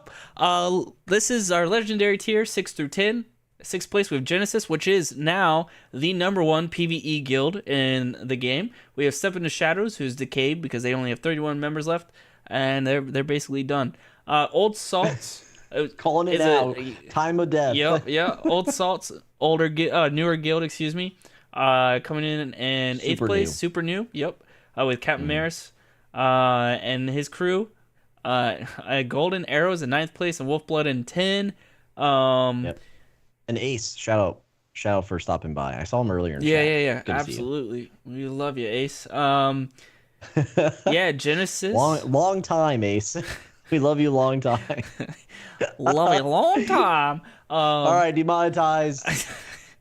this is our legendary tier, 6 through 10. 6th place, we have Genesis, which is now the number 1 PvE guild in the game. We have Step into Shadows, who's decayed because they only have 31 members left, and they're basically done. Old Salts. Calling it out. Time of death. Yep. Old Salts, newer guild, excuse me. Coming in 8th place, super new. Yep. With Captain Maris and his crew. Golden Arrows in 9th place and Wolfblood in 10. Yep. And Ace, shout out for stopping by. I saw him earlier in Yeah. Absolutely. We love you, Ace. Yeah, Genesis. Long time, Ace. We love you long time. Love you long time. All right, demonetized.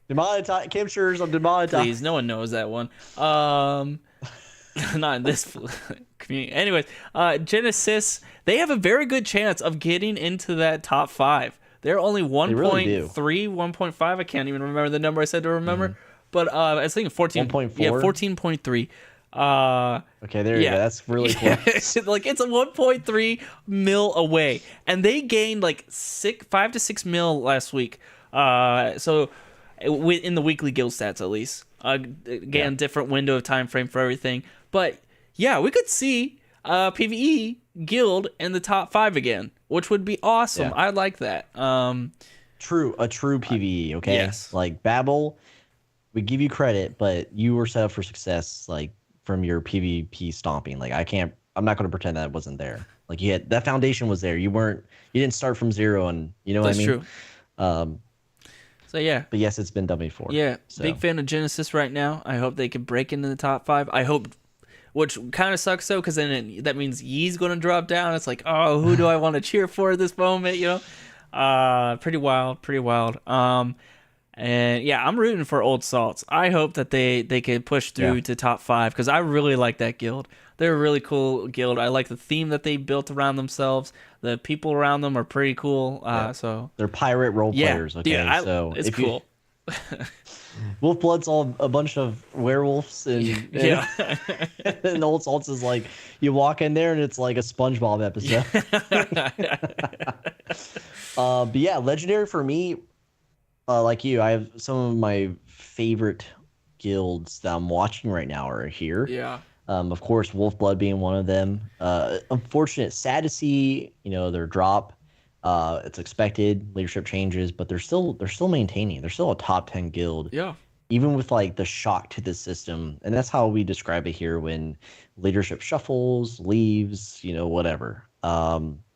Demonetized. Captures of demonetized. Please, no one knows that one. Not in this community. Anyways, Genesis, they have a very good chance of getting into that top 5. They're only 1.3, 1.5. I can't even remember the number I said to remember. But I was thinking 14. 1.4? Yeah, 14.3. Okay, there you go. That's really close. Like it's a 1.3 mil away, and they gained like 5 to 6 mil last week. So in the weekly guild stats, at least, again, different window of time frame for everything. But yeah, we could see PvE guild in the top 5 again, which would be awesome. I like that. A true PvE. Okay, yes. Like Babel, we give you credit, but you were set up for success. Like from your PvP stomping. Like I'm not going to pretend that wasn't there. Like that foundation was there. You didn't start from zero, and you know what I mean? That's true. So yeah. But yes, it's been done before. Yeah. So. Big fan of Genesis right now. I hope they can break into the top 5. I hope, which kind of sucks though, because then that means Yi's going to drop down. It's like, oh, who do I want to cheer for at this moment? Pretty wild. And yeah, I'm rooting for Old Salts. I hope that they can push through to top 5 because I really like that guild. They're a really cool guild. I like the theme that they built around themselves. The people around them are pretty cool. So they're pirate role players. Okay, dude, so it's cool. Wolf Blood's all a bunch of werewolves and Yeah. and Old Salts is like you walk in there and it's like a SpongeBob episode. But yeah, legendary for me, like you, I have some of my favorite guilds that I'm watching right now are here. Yeah. Of course, Wolf Blood being one of them. Unfortunate, sad to see, their drop. It's expected, leadership changes, but they're still maintaining. They're still a top 10 guild, Yeah. even with like the shock to the system. And that's how we describe it here when leadership shuffles, leaves, whatever.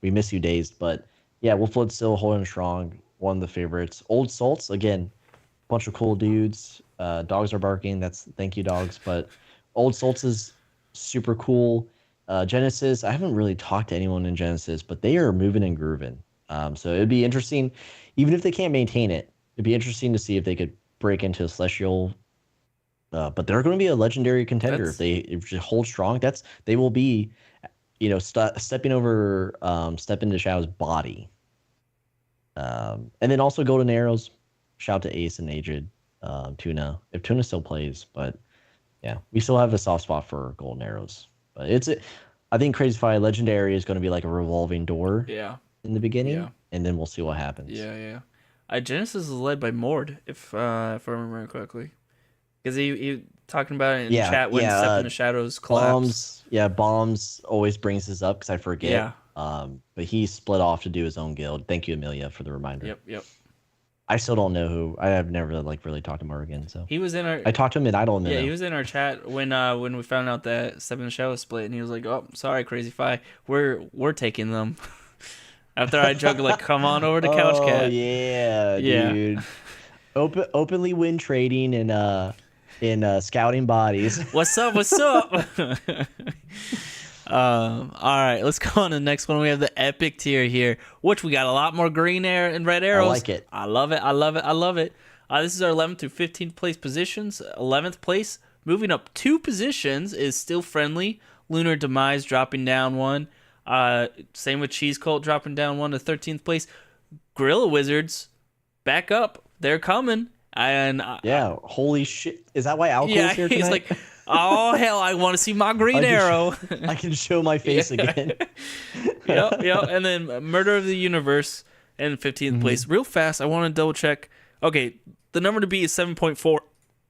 We miss you, Dazed, but yeah, Wolf Blood's still holding strong. One of the favorites. Old Salts, again, bunch of cool dudes. Dogs are barking. That's thank you, dogs. But Old Salts is super cool. Genesis, I haven't really talked to anyone in Genesis, but they are moving and grooving. So it'd be interesting, even if they can't maintain it, it'd be interesting to see if they could break into a Celestial. But they're going to be a legendary contender if they hold strong. They will be, stepping over, step into Shadow's body. And then also Golden Arrows. Shout out to Ace and Aged, Tuna, if Tuna still plays. But yeah, we still have a soft spot for Golden Arrows. But I think Crazy Fi Legendary is going to be like a revolving door. Yeah. In the beginning, and then we'll see what happens. Yeah. Genesis is led by Mord, if I remember correctly, because he talking about it in chat when Step in the Shadows collapse. Bombs always brings this up because I forget. Yeah. But he split off to do his own guild. Thank you, Amelia, for the reminder. Yep. I still don't know who. I have never really talked to Mord again. So he was in our. I talked to him in IdleMMO. Yeah, he was in our chat when we found out that Step in the Shadows split, and he was like, "Oh, sorry, Crazy Fi, we're taking them." After I joke, like, come on over to Couch Cat. Oh yeah, dude. Openly win trading and scouting bodies. What's up? All right, let's go on to the next one. We have the epic tier here, which we got a lot more green air and red arrows. I like it. I love it. This is our 11th through 15th place positions. 11th place, moving up 2 positions, is Still Friendly. Lunar Demise dropping down 1. Same with Cheese Cult dropping down 1 to 13th place. Gorilla Wizards back up. They're coming. And holy shit. Is that why Alco's here tonight? He's like, oh hell, I want to see my green arrow. I can show my face again. Yep. And then Murder of the Universe in 15th place. Real fast, I want to double check. Okay, the number to beat is 7.4.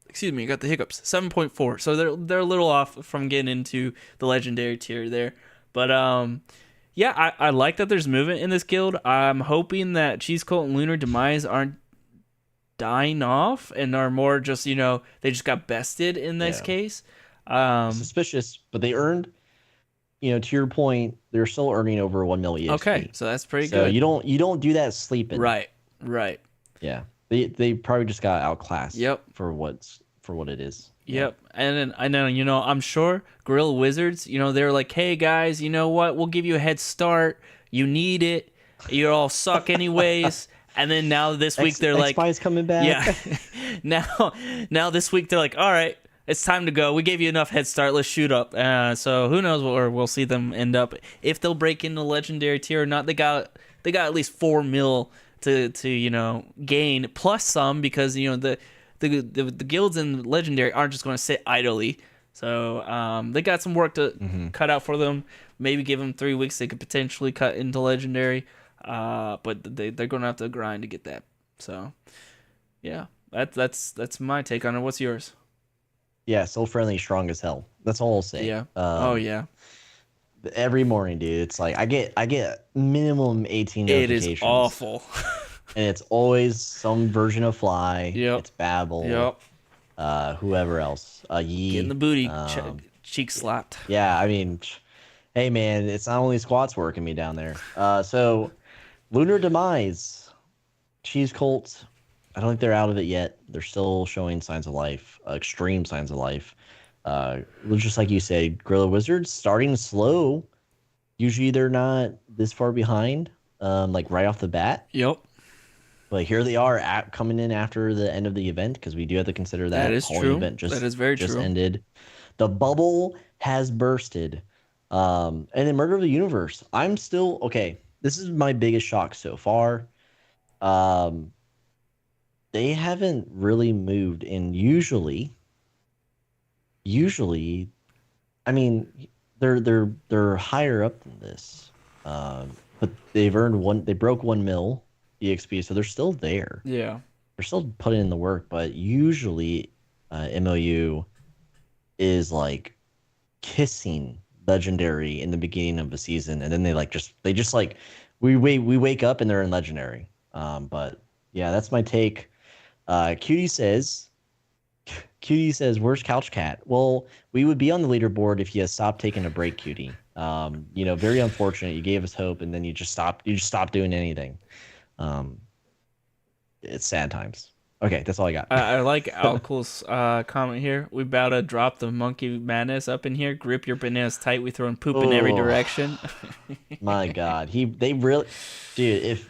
Excuse me, I got the hiccups. 7.4. So they're a little off from getting into the legendary tier there. But I like that there's movement in this guild. I'm hoping that Cheese Cult and Lunar Demise aren't dying off and are more just, they just got bested in this case. Suspicious, but they earned, to your point, they're still earning over 1 million EXP. Okay, so that's pretty good. So you don't do that sleeping. Right. Yeah. They probably just got outclassed. Yep. For what it is. Yep. And then I know, I'm sure Gorilla Wizards, they're like, hey guys, you know what? We'll give you a head start. You need it. You all suck anyways. And then now this week they're like, X-Spy's coming back. Yeah. Now this week they're like, all right, it's time to go. We gave you enough head start. Let's shoot up. So who knows where we'll see them end up, if they'll break into legendary tier or not. They got at least 4 mil to gain plus some, because the guilds in legendary aren't just going to sit idly. So they got some work to cut out for them. Maybe give them 3 weeks, they could potentially cut into legendary. But they're going to have to grind to get that. So yeah, that's my take on it. What's yours? Yeah, Still Friendly, strong as hell. That's all I'll say. Yeah. Every morning, dude, it's like I get minimum 18 notifications. It is awful. And it's always some version of Fly. Yep. It's Babel. Yep. Whoever else. Yi. Getting the booty cheek slapped. Yeah, I mean, hey man, it's not only squats working me down there. So Lunar Demise, Cheese Cult, I don't think they're out of it yet. They're still showing signs of life, extreme signs of life. Just like you said, Gorilla Wizards starting slow. Usually they're not this far behind, like right off the bat. Yep. But here they are coming in after the end of the event, because we do have to consider that. That is true. Event That is very just true. ended. The bubble has bursted. And then Murder of the Universe. I'm still okay. This is my biggest shock so far. they haven't really moved, and usually, I mean, they're higher up than this, but they've earned one. They broke 1 mil EXP, so they're still there. Yeah. They're still putting in the work, but usually, MOU is like kissing legendary in the beginning of the season, and then they just like we wake up and they're in legendary. But yeah, that's my take. Cutie says. Cutie says, "Where's Couch Cat?" Well, we would be on the leaderboard if you had stopped taking a break, Cutie. Very unfortunate. You gave us hope, and then you just stopped. You just stopped doing anything. Um, it's sad times. Okay, that's all I got. I like Alcool's comment here. We about to drop the monkey madness up in here. Grip your bananas tight. We throwing poop in every direction. My God, they really, dude. If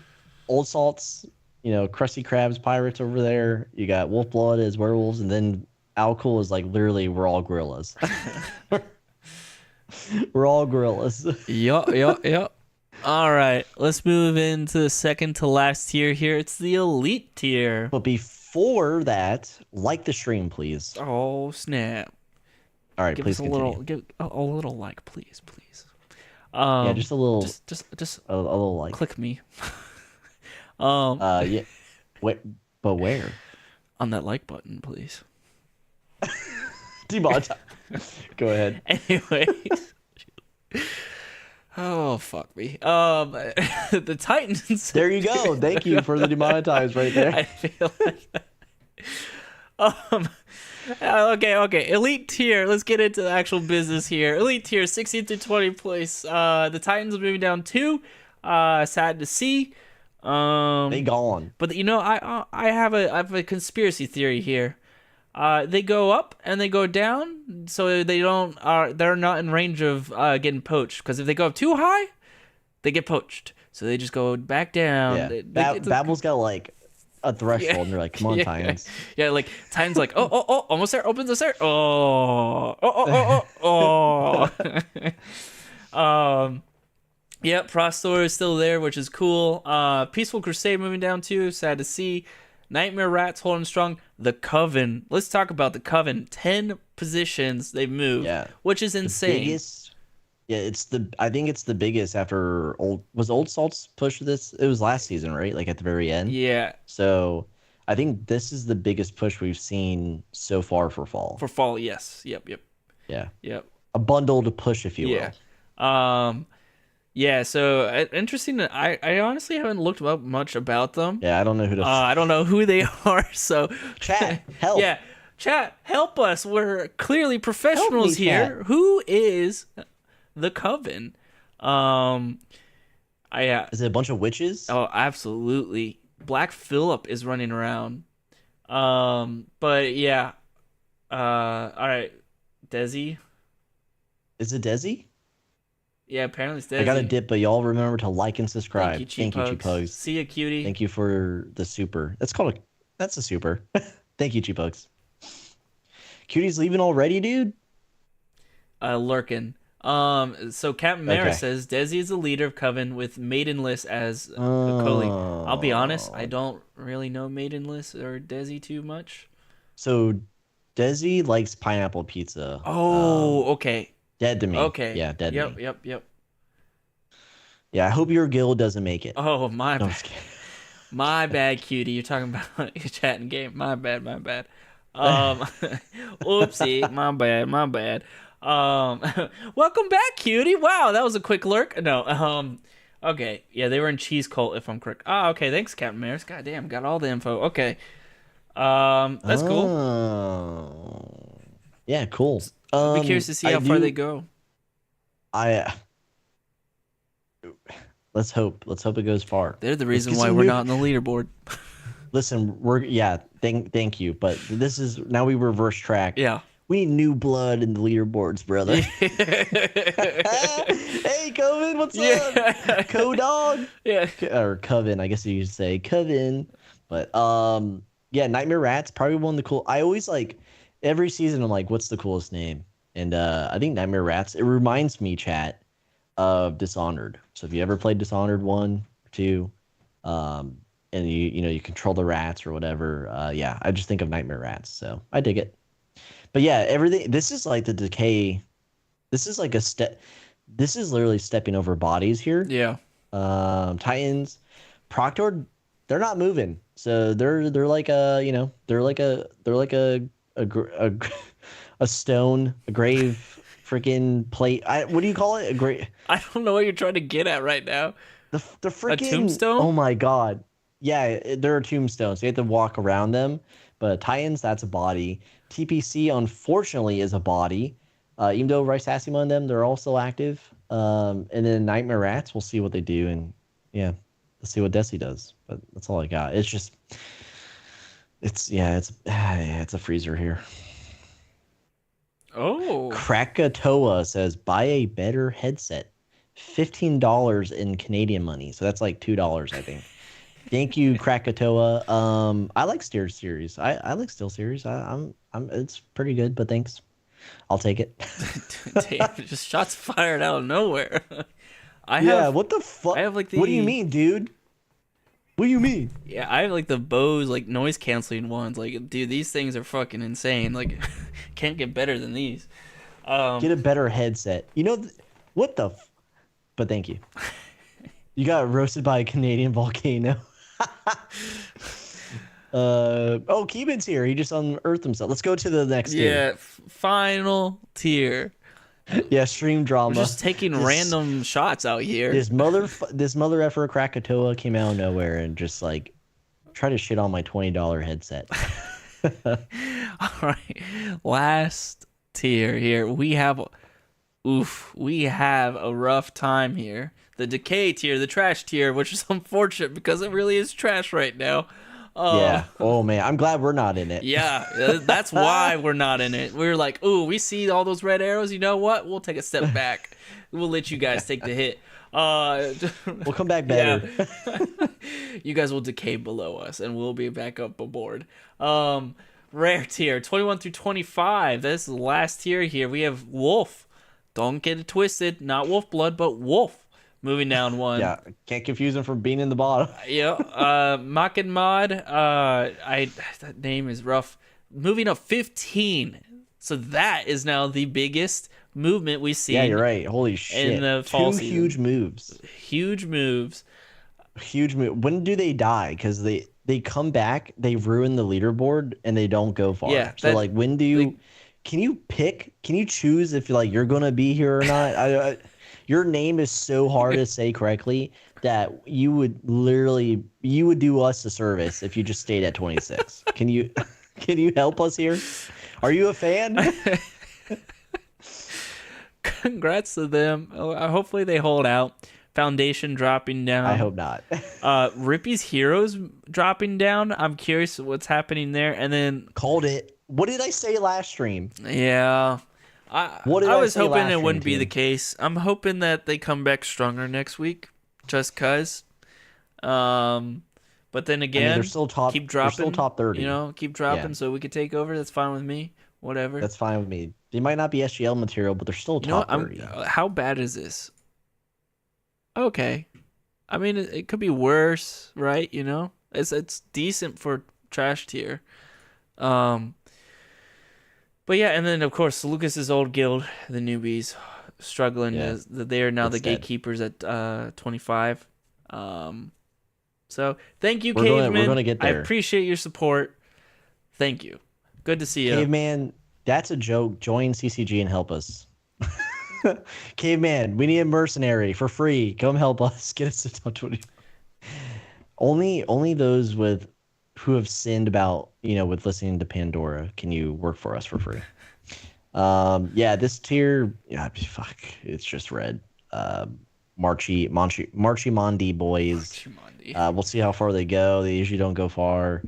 Old Salt's, Krusty Krab's pirates over there, you got Wolf Blood as werewolves, and then Alcool is like literally we're all gorillas. We're all gorillas. Yup. All right, let's move into the second to last tier here. It's the elite tier. But before that, like the stream, please. Oh snap! All right, give please us give a little like, please. Yeah, just a little, just a little like. click me. Yeah. Wait, but where? On that like button, please. Demonetize. Go ahead. Anyways. Oh fuck me. The Titans. There you go. Thank you for the demonetize right there. I feel like that. Okay. Elite tier. Let's get into the actual business here. Elite tier, 16th to 20th place. The Titans are moving down 2. Sad to see. They gone. But I have a conspiracy theory here. They go up and they go down, so they're not in range of getting poached. Because if they go up too high, they get poached. So they just go back down. Yeah. Babel's got like a threshold, and they're like, "Come on, Titans." Yeah, like Titans, like, oh, almost there. Opens the stairs. Oh. Yeah, Prostor is still there, which is cool. Peaceful Crusade moving down too. Sad to see. Nightmare Rats holding strong. The Coven. Let's talk about the Coven. 10 positions they've moved, which is insane. I think it's the biggest after Old Salt's push this. It was last season, right? Like at the very end. Yeah. So I think this is the biggest push we've seen so far for fall. For fall, yes. Yep. Yeah. Yep. A bundle to push, if you will. Yeah, so interesting. I honestly haven't looked up much about them. Yeah, I don't know who to. I don't know who they are. So chat, help. Yeah, chat, help us. We're clearly professionals here. Chat. Who is the Coven? Is it a bunch of witches? Oh, absolutely. Black Phillip is running around. But yeah. All right, Desi. Is it Desi? Yeah, apparently it's Desi. I got a dip, but y'all remember to like and subscribe. Thank you, Cheap Pugs. See ya, cutie. Thank you for the super. That's a super. Thank you, Cheap Pugs. Cutie's leaving already, dude? Lurkin. So Captain Mara says Desi is the leader of Coven with Maidenless as a co-lead. I'll be honest, I don't really know Maidenless or Desi too much. So Desi likes pineapple pizza. Oh, okay. Dead to me. Okay. Yeah, dead to me. Yep. Yeah, I hope your guild doesn't make it. Oh, my bad. My bad, cutie. You're talking about your chatting game. My bad. Oopsie. My bad. Welcome back, cutie. Wow, that was a quick lurk. No, okay. Yeah, they were in Cheese Cult, if I'm correct. Okay. Thanks, Captain Maris. God damn, got all the info. Okay. That's cool. Yeah, cool. I'll be curious to see how far they go. Let's hope it goes far. They're the reason why we're not on the leaderboard. Listen, thank you, but this is now we reverse track. Yeah. We need new blood in the leaderboards, brother. Hey, Coven, what's up? Co-dog? Yeah. Or Coven, I guess you should say Coven. But yeah, Nightmare Rats, probably one of the cool. I always like every season I'm like, what's the coolest name? And I think Nightmare Rats, it reminds me, chat, of Dishonored. So if you ever played Dishonored 1 or 2, and you control the rats or whatever. Yeah, I just think of nightmare rats, so I dig it. But yeah, everything. This is like the decay. This is like a step. This is literally stepping over bodies here. Yeah. Titans, Proctor, they're not moving. So they're like a a stone, a grave, freaking plate. What do you call it? A grave. I don't know what you're trying to get at right now. The freaking a tombstone. Oh my god. Yeah, there are tombstones. You have to walk around them. But Titans, that's a body. TPC, unfortunately, is a body. Even though Rice Asima and them, they're also active. And then Nightmare Rats, we'll see what they do. And yeah, let's see what Desi does. But that's all I got. It's a freezer here. Oh. Krakatoa says, buy a better headset. $15 in Canadian money. So that's like $2, I think. Thank you, Krakatoa. I like Steel Series. I like Steel Series. I'm it's pretty good, but thanks. I'll take it. Damn, just shots fired out of nowhere. What the fuck? I have like What do you mean, dude? What do you mean? Yeah, I have like the Bose like noise canceling ones. Like, dude, these things are fucking insane. Like, can't get better than these. Get a better headset. What the? But thank you. You got roasted by a Canadian volcano. Keeban's here. He just unearthed himself. Let's go to the next tier. Yeah, final tier. Yeah, stream drama. We're just taking random shots out here. This mother effer Krakatoa came out of nowhere and just like tried to shit on my $20 headset. All right, last tier here. We have a rough time here. The decay tier, the trash tier, which is unfortunate because it really is trash right now. Yeah. Oh man, I'm glad we're not in it. Yeah, that's why we're not in it. We're like, ooh, we see all those red arrows. You know what? We'll take a step back. We'll let you guys take the hit. We'll come back better. Yeah. You guys will decay below us, and we'll be back up aboard. Rare tier, 21 through 25. This is the last tier here. We have Wolf. Don't get it twisted. Not Wolf Blood, but Wolf. Moving down one. Yeah, can't confuse him from being in the bottom. Yeah, Mock and Mod. That name is rough. Moving up 15. So that is now the biggest movement we've seen. Yeah, you're right. Holy shit. In the fall season. Huge moves. Huge moves. Huge move. When do they die? Because they come back, they ruin the leaderboard, and they don't go far. Yeah. So like, when do you? Can you pick? Can you choose if you're gonna be here or not? Your name is so hard to say correctly that you would do us a service if you just stayed at 26. Can you help us here? Are you a fan? Congrats to them. Hopefully they hold out. Foundation dropping down. I hope not. Rippy's Heroes dropping down. I'm curious what's happening there. And then called it. What did I say last stream? Yeah. I was hoping it wouldn't be the case. I'm hoping that they come back stronger next week, just cause. But then again, they're still top. Keep dropping. They're still top 30. Keep dropping so we could take over. That's fine with me. Whatever. That's fine with me. They might not be SGL material, but they're still top 30. How bad is this? Okay, I mean it could be worse, right? It's decent for trash tier. But yeah, and then of course Lucas's old guild, the newbies, struggling as they are now the gatekeepers at 25. So thank you, Caveman. We're gonna get there. I appreciate your support. Thank you. Good to see you, Caveman. That's a joke. Join CCG and help us. Caveman, we need a mercenary for free. Come help us. Get us to top 20. Only those who have sinned about, with listening to Pandora, can you work for us for free? This tier, fuck, it's just red. Marchy Mondi boys. We'll see how far they go. They usually don't go far,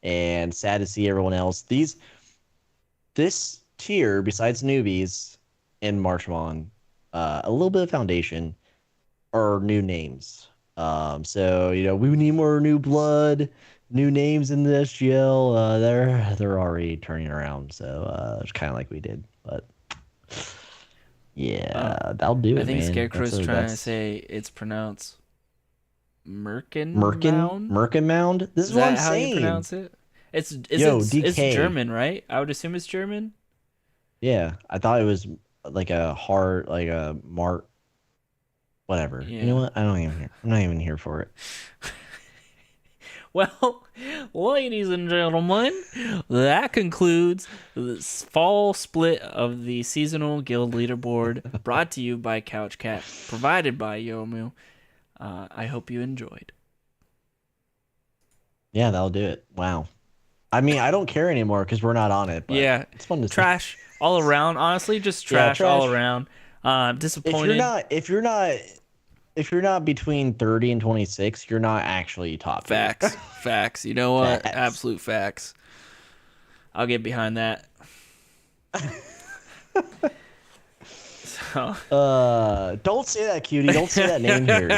and sad to see everyone else. This tier, besides newbies and Marchmon, a little bit of foundation, are new names. So we need more new blood. New names in the SGL, they're already turning around, so it's kind of like we did, but that'll do it. I think man. Scarecrow's trying to say it's pronounced Merkenmound. Merkenmound. This is what I'm that how you saying. pronounce it? It's DK. German, right? I would assume it's German. Yeah, I thought it was like a hard, like a mark. Whatever. You know Yeah. what? I don't even here. I'm not even here for it. Well, ladies and gentlemen, that concludes this fall split of the Seasonal Guild Leaderboard, brought to you by Couch Cat, provided by Yomu. I hope you enjoyed. Yeah, that'll do it. Wow. I mean, I don't care anymore because we're not on it, but Yeah, it's fun to see. trash all around. Honestly, just Yeah, trash all around. Disappointed. If you're not between 30 and 26, you're not actually top tier. Facts. You know what? Facts. Absolute facts. I'll get behind that. Don't say that, cutie. Don't say that name here.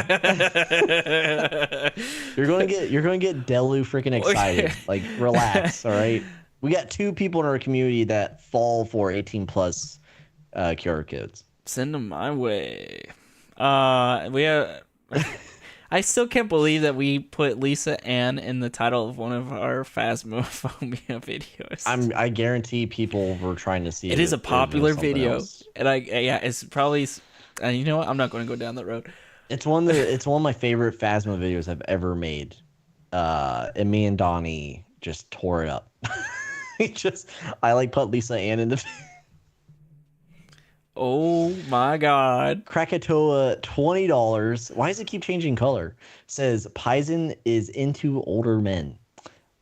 You're gonna get Delu freaking excited. Like, relax, all right? We got 2 people in our community that fall for 18 plus QR codes. Send them my way. We have. I still can't believe that we put Lisa Ann in the title of one of our Phasmophobia videos. I guarantee people were trying to see it is a popular video, else. and it's probably. And you know what? I'm not going to go down that road. It's one of my favorite Phasma videos I've ever made. And me and Donnie just tore it up. I like put Lisa Ann in the. Oh my God. Krakatoa, $20. Why does it keep changing color? Says Paisen is into older men.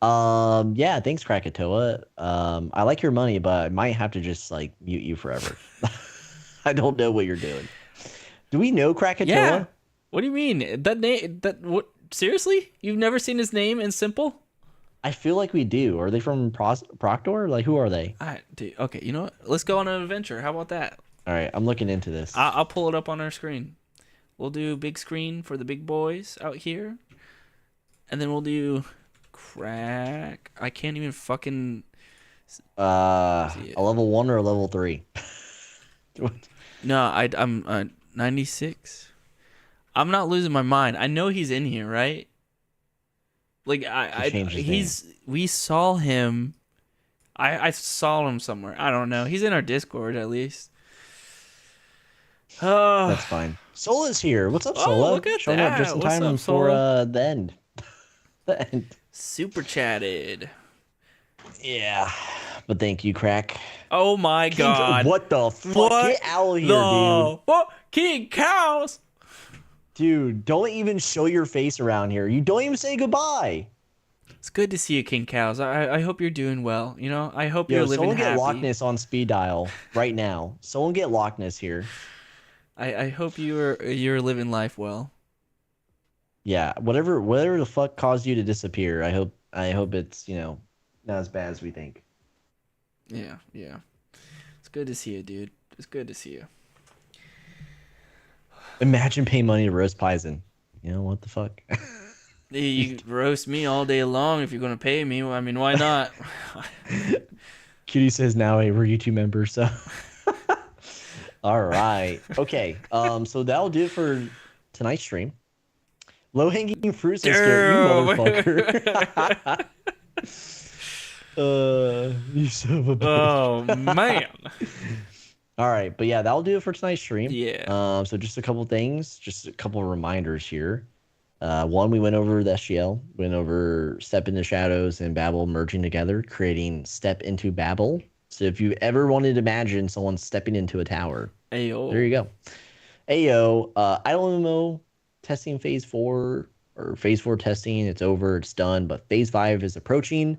Yeah, thanks, Krakatoa. I like your money, but I might have to just like mute you forever. I don't know what you're doing. Do we know Krakatoa? Yeah. What do you mean? That name? What? Seriously? You've never seen his name in Simple? I feel like we do. Are they from Proctor? Like, who are they? Okay, you know what? Let's go on an adventure. How about that? All right, I'm looking into this. I'll pull it up on our screen. We'll do big screen for the big boys out here. And then we'll do crack. I can't even fucking... A level 1 or a level 3? No, I'm 96. I'm not losing my mind. I know he's in here, right? Like, we saw him. I saw him somewhere. I don't know. He's in our Discord, at least. That's fine. Sola's here. What's up, Sola? Look at Showing that. up just in What's time up, for Sola? the end. The end. Super chatted. Yeah, but thank you, Crack. Oh my God! What the fuck? Get out of here, dude! What? King Cows! Dude, don't even show your face around here. You don't even say goodbye. It's good to see you, King Cows. I hope you're doing well. You know, I hope you're living happy. Someone get Loch Ness on speed dial right now. Someone get Loch Ness here. I hope you're living life well. Yeah, whatever the fuck caused you to disappear. I hope it's, not as bad as we think. Yeah. It's good to see you, dude. It's good to see you. Imagine paying money to roast Paisen. You know what the fuck? You roast me all day long if you're gonna pay me. I mean, why not? Cutie says now we're YouTube members, so. All right. Okay. So that'll do it for tonight's stream. Low hanging fruits and scare you, motherfucker. You son of a bitch. Oh man. All right, but yeah, that'll do it for tonight's stream. Yeah. So just a couple things, just a couple of reminders here. One, we went over the SGL, went over Step into Shadows and Babel merging together, creating Step into Babel. So if you ever wanted to imagine someone stepping into a tower, Ayo. there you go. Ayo, IdleMMO testing phase 4 or phase 4 testing, it's over, it's done, but phase 5 is approaching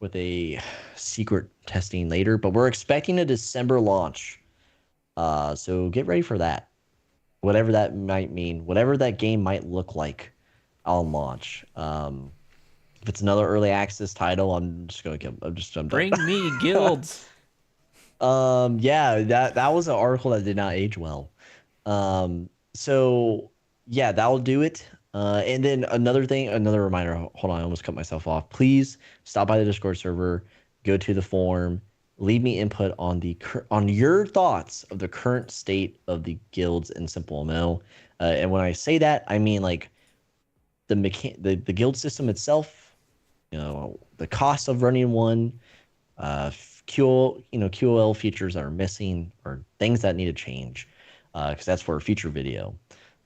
with a secret testing later, but we're expecting a December launch. So get ready for that. Whatever that might mean, whatever that game might look like on launch. If it's another early access title, I'm done. Bring me guilds. Yeah, that was an article that did not age well. So yeah, that'll do it. And then another reminder. Hold on, I almost cut myself off. Please stop by the Discord server, go to the forum, leave me input on your thoughts of the current state of the guilds in SimpleMMO. And when I say that, I mean like the guild system itself, the cost of running one, QOL features that are missing or things that need to change, because that's for a future video.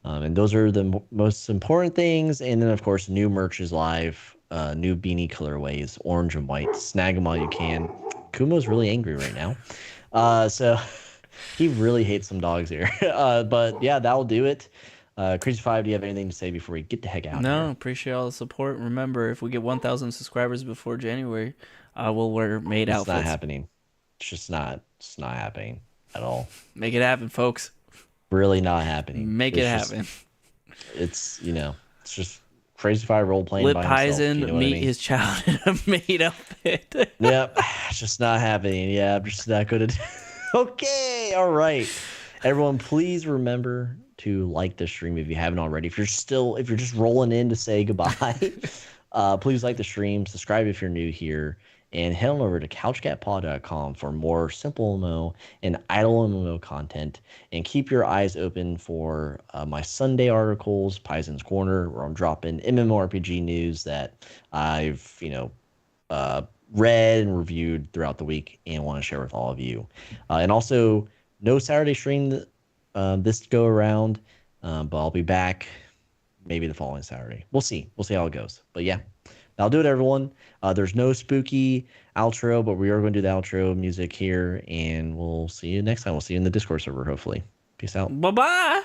And those are the most important things. And then, of course, new merch is live, new beanie colorways, orange and white. Snag them while you can. Kumo's really angry right now. So he really hates some dogs here. But yeah, that'll do it. Crazy Five, do you have anything to say before we get the heck out of here? No, appreciate all the support. Remember, if we get 1,000 subscribers before January, we'll wear maid outfits. It's not happening. It's just not. It's not happening at all. Make it happen, folks. Really not happening. Make it happen. It's just Crazy Five role playing Let by Paisen himself. meet his child in a maid outfit. Yep, it's just not happening. Yeah, I'm just not good at. Okay, all right. Everyone, please remember to like the stream if you haven't already. If you're just rolling in to say goodbye, please like the stream, subscribe if you're new here, and head on over to couchcatpaw.com for more SimpleMMO and IdleMMO content. And keep your eyes open for my Sunday articles, Paisen's Corner, where I'm dropping MMORPG news that I've read and reviewed throughout the week and want to share with all of you. And also, no Saturday stream this go around, but I'll be back maybe the following Saturday. We'll see. We'll see how it goes. But yeah, that'll do it, everyone. There's no spooky outro, but we are going to do the outro music here, and we'll see you next time. We'll see you in the Discord server, hopefully. Peace out. Bye-bye.